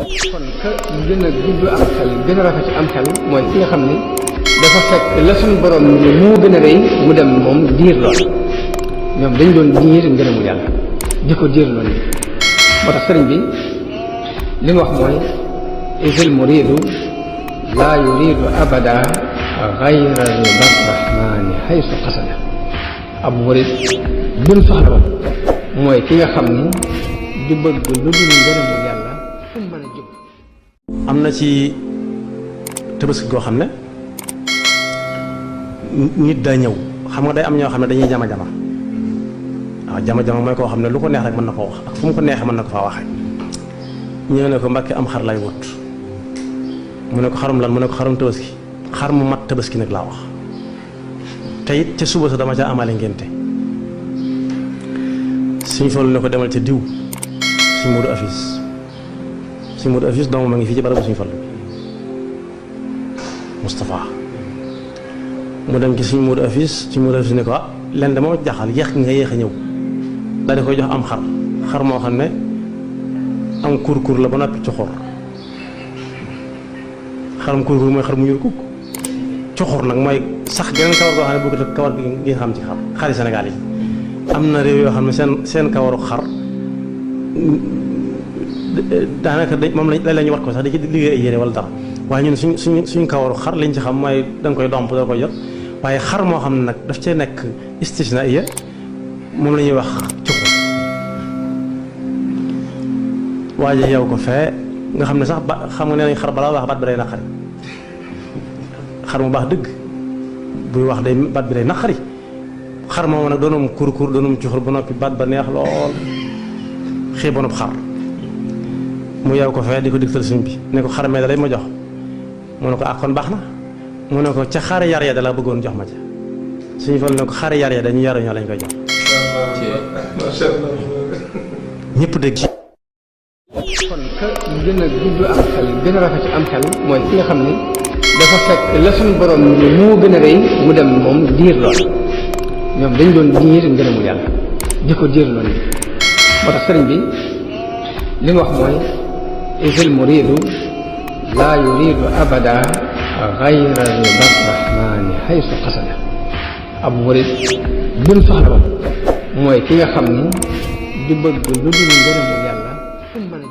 kon ka gën a gudd am xel gën a rafet am xel mooy ki nga xam ni dafa fekk la suñu borom ni moo gën a rëy mu dem moom diir lool ñoom dañ doon diir ngërëmu yàlla di ko diir loolu moo tax sëriñ bi li mu wax mooy isil muridu laa yuridu abada gayra rida rahmani haysu qasada ab murid buñ soxla woon mooy ki nga xam ni du bëgg lu dul ngërëmu yàlla fu mu mën a jub. am na ci tabaski goo xam ne nit daa ñëw xam nga day am ñoo xam ne dañuy jama-jama waaw jama-jama mooy koo xam ne lu ko neex rek mën na koo wax ak fu mu ko neexee mën na ko faa waxee ñëw ne ko Mbàkke am xar lay wut mu ne ko xarum lan mu ne ko xarum tabaski xar mu mat tabaski nag laa wax te it ca suba sa dama ca amaale ngénte suñ Fallu ne ko demal ca diw suñ Modou Afis doomu ma ngi fii ci barabu suñ Fallu Moustapha mu dem ci suñ Modou Afis ne ko len de moom jaxal yéex nga yéex a ñëw daal di koy jox am xar moo xam ne am kur la ba noppi coxor xarum kur mooy xar mu ñuul kukk coxor nag mooy sax geneen kawar goo xam ne bëgg kawar gi nga xam ci xari Sénégal yi am na réew yoo xam ne seen kawaru xar daanaka moom la ñu wat ko sax di ci liggéey ay yére wala dara waaye ñun suñ kawaru xar liñ ci xam mooy da nga koy domp doo koy jot waaye xar moo xam ne nag daf cee nekk istisna iya moom la ñuy wax cuxu waaye yow ko fee nga xam ne sax xam nga nee nañ xar balaa wax baat bi day naqari xar mu baax dëgg buy wax day baat bi day naqari xar moom nag doonum kur doonum cuxur ba noppi baat ba neex lool xiibonub xar mu yow ko fee di ko digtal suñ bi ne ko xar mee da lay ma jox mu ne ko kon baax na mu ne ko ca xari yar ya da la bëggoon jox ma ca suñu Fallu ne ko xari yar ya dañu yaru ñoo lañ koy jox ñëpp dégg kon ka gën a gudd am xel gën a rafet am xel mooy ki nga xam ni dafa fekk la suñu borom ni moo gën a rëy mu dem moom diir lool ñoom dañ doon diir ngërëmu yàlla di ko diir loolu moo tax sëriñ bi li mu wax mooy isil muridu laa yuridu abada gayra rida rahmani haysu qasada ab murid buñ soxla woon mooy ki nga xam ni du bëgg lu dul ngërëmu yàlla fu mu mën a